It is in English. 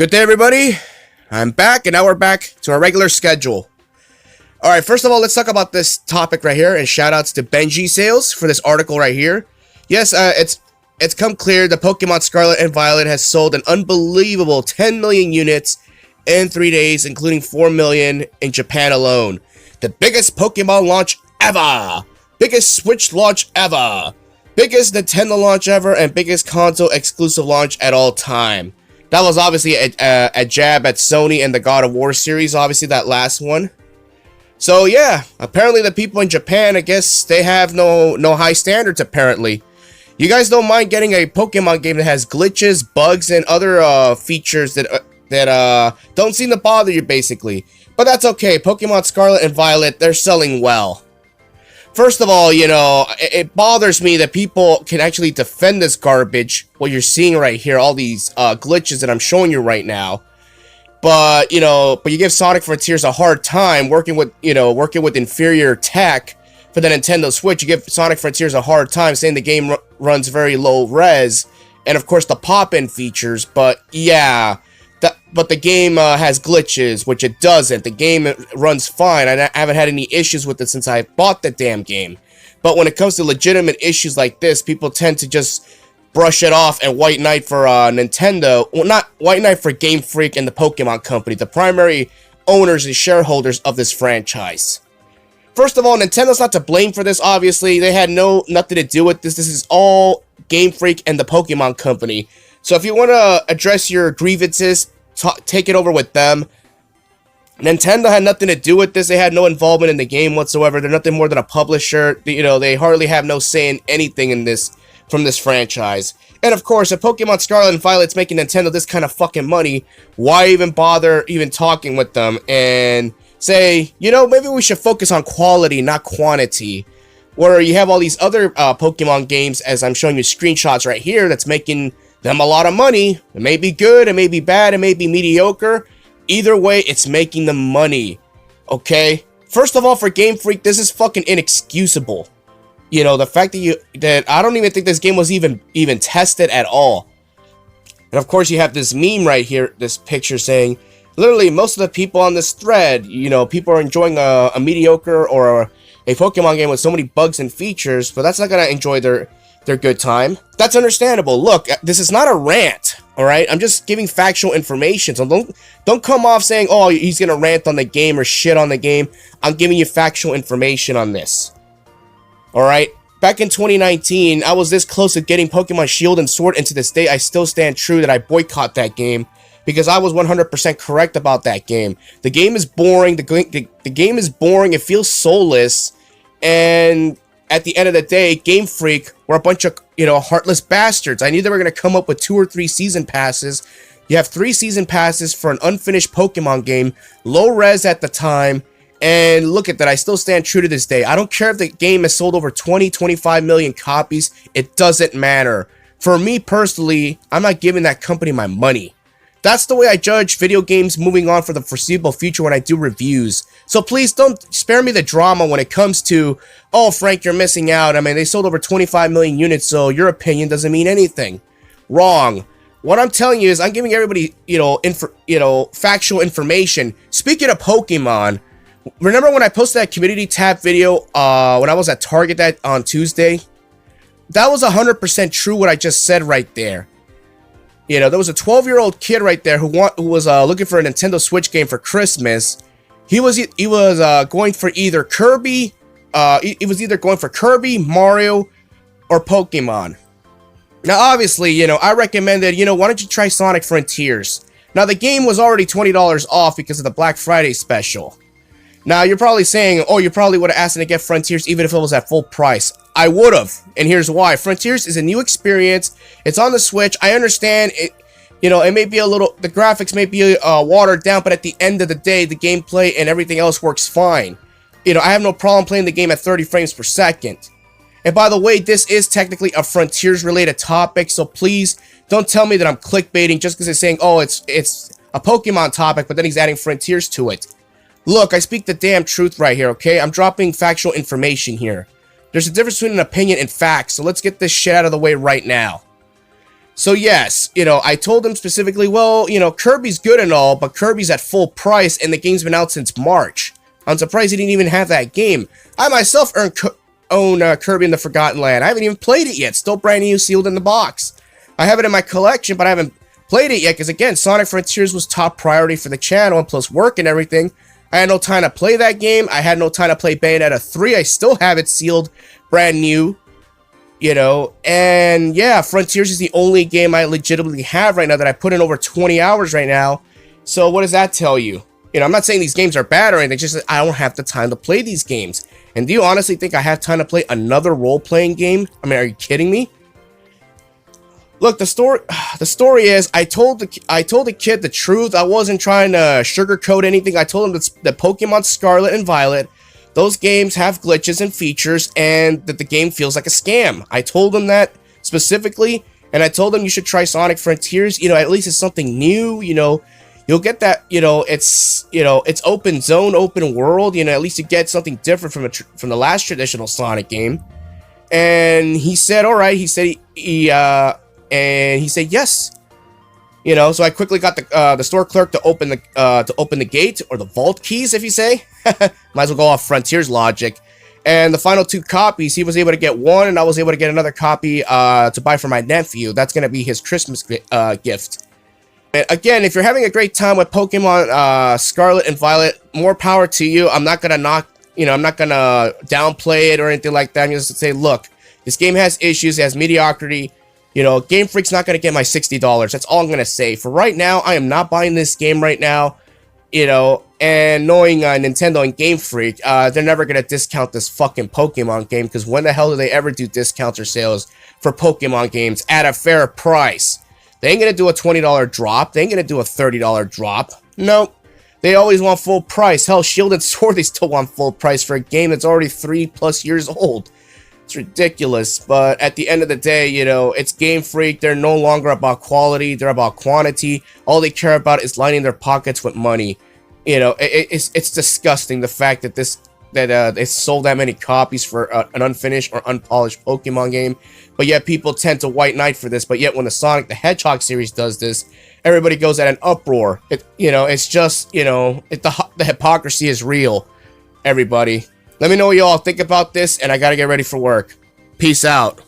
Good day, everybody. I'm back, and now we're back to our regular schedule. Alright, first of all, let's talk about this topic right here, and shoutouts to Benji Sales for this article right here. Yes, it's come clear that Pokemon Scarlet and Violet has sold an unbelievable 10 million units in 3 days, including 4 million in Japan alone. The biggest Pokemon launch ever! Biggest Switch launch ever! Biggest Nintendo launch ever, and biggest console exclusive launch at all time. That was obviously a jab at Sony and the God of War series, obviously that last one. So yeah, apparently the people in Japan, I guess they have no high standards apparently. You guys don't mind getting a Pokemon game that has glitches, bugs, and other features that don't seem to bother you basically. But that's okay, Pokemon Scarlet and Violet, they're selling well. First of all, you know, it bothers me that people can actually defend this garbage, what you're seeing right here, all these glitches that I'm showing you right now. But, you give Sonic Frontiers a hard time working with inferior tech for the Nintendo Switch. You give Sonic Frontiers a hard time saying the game runs very low res, and of course the pop-in features, but yeah. But the game has glitches, which it doesn't. The game runs fine. I haven't had any issues with it since I bought the damn game. But when it comes to legitimate issues like this, people tend to just brush it off and white knight for Nintendo. Well, not white knight for Game Freak and the Pokemon Company, the primary owners and shareholders of this franchise. First of all, Nintendo's not to blame for this, obviously. They had nothing to do with this. This is all Game Freak and the Pokemon Company. So if you want to address your grievances, take it over with them. Nintendo had nothing to do with this. They had no involvement in the game whatsoever. They're nothing more than a publisher. They hardly have no say in anything in this from this franchise. And of course, if Pokemon Scarlet and Violet's making Nintendo this kind of fucking money, why even bother even talking with them and say, maybe we should focus on quality, not quantity. Where you have all these other Pokemon games, as I'm showing you screenshots right here, that's making them a lot of money. It may be good, it may be bad, it may be mediocre. Either way, it's making them money. Okay? First of all, for Game Freak, this is fucking inexcusable. The fact that I don't even think this game was even tested at all. And of course, you have this meme right here, this picture saying, literally, most of the people on this thread, people are enjoying a mediocre or a Pokemon game with so many bugs and features, but that's not gonna enjoy their good time. That's understandable. Look, this is not a rant, alright? I'm just giving factual information, so don't come off saying, oh, he's gonna rant on the game or shit on the game. I'm giving you factual information on this. Alright? Back in 2019, I was this close to getting Pokemon Shield and Sword, and to this day, I still stand true that I boycott that game, because I was 100% correct about that game. The game is boring, the game is boring, it feels soulless, and at the end of the day, Game Freak were a bunch of, heartless bastards. I knew they were going to come up with 2 or 3 season passes. You have 3 season passes for an unfinished Pokemon game, low res at the time, and look at that, I still stand true to this day. I don't care if the game has sold over 20-25 million copies, it doesn't matter. For me personally, I'm not giving that company my money. That's the way I judge video games moving on for the foreseeable future when I do reviews. So please don't spare me the drama when it comes to, oh, Frank, you're missing out. I mean, they sold over 25 million units, so your opinion doesn't mean anything. Wrong. What I'm telling you is I'm giving everybody, factual information. Speaking of Pokemon, remember when I posted that community tab video when I was at Target on Tuesday? That was 100% true what I just said right there. There was a 12-year-old kid right there who was looking for a Nintendo Switch game for Christmas. He was going for either Kirby, Mario, or Pokemon. Now, obviously, I recommended, why don't you try Sonic Frontiers? Now, the game was already $20 off because of the Black Friday special. Now, you're probably saying, oh, you probably would have asked him to get Frontiers even if it was at full price. I would have, and here's why. Frontiers is a new experience. It's on the Switch. I understand it. It may be the graphics may be watered down, but at the end of the day, the gameplay and everything else works fine. I have no problem playing the game at 30 frames per second. And by the way, this is technically a Frontiers-related topic, so please don't tell me that I'm clickbaiting just because it's saying, oh, it's a Pokemon topic, but then he's adding Frontiers to it. Look, I speak the damn truth right here, okay? I'm dropping factual information here. There's a difference between an opinion and facts, so let's get this shit out of the way right now. So yes, you know, I told him specifically, well, you know, Kirby's good and all, but Kirby's at full price and the game's been out since March. I'm surprised he didn't even have that game. I myself own Kirby in the Forgotten Land. I haven't even played it yet. Still brand new, sealed in the box. I have it in my collection, but I haven't played it yet because, again, Sonic Frontiers was top priority for the channel, and plus work and everything. I had no time to play that game. I had no time to play Bayonetta 3. I still have it sealed, brand new. You know, and yeah, Frontiers is the only game I legitimately have right now that I put in over 20 hours right now. So what does that tell you? You know, I'm not saying these games are bad or anything, just that I don't have the time to play these games. And do you honestly think I have time to play another role-playing game? I mean, are you kidding me? Look, the story is I told the kid the truth. I wasn't trying to sugarcoat anything. I told him that Pokemon Scarlet and Violet, those games have glitches and features, and that the game feels like a scam. I told him that specifically, and I told him you should try Sonic Frontiers. You know, at least it's something new. You know, you'll get that. You know, it's open zone, open world. You know, at least you get something different from the last traditional Sonic game. And he said, "All right." He said he said yes. You know, so I quickly got the store clerk to open the gate, or the vault keys, if you say. Might as well go off Frontiers logic. And the final 2 copies, he was able to get one, and I was able to get another copy to buy for my nephew. That's going to be his Christmas gift. And again, if you're having a great time with Pokemon Scarlet and Violet, more power to you. I'm not going to I'm not going to downplay it or anything like that. I'm just going to say, look, this game has issues, it has mediocrity. You know, Game Freak's not going to get my $60. That's all I'm going to say. For right now, I am not buying this game right now. You know, and knowing Nintendo and Game Freak, they're never going to discount this fucking Pokemon game, because when the hell do they ever do discounts or sales for Pokemon games at a fair price? They ain't going to do a $20 drop. They ain't going to do a $30 drop. Nope. They always want full price. Hell, Shield and Sword, they still want full price for a game that's already 3+ years old. It's ridiculous, but at the end of the day, you know, it's Game Freak. They're no longer about quality, they're about quantity. All they care about is lining their pockets with money. You know, it's disgusting, the fact that they sold that many copies for an unfinished or unpolished Pokemon game, but yet people tend to white knight for this. But yet when the Sonic the Hedgehog series does this, everybody goes at an uproar. It's just, you know, the hypocrisy is real, everybody. Let me know what y'all think about this, and I gotta get ready for work. Peace out.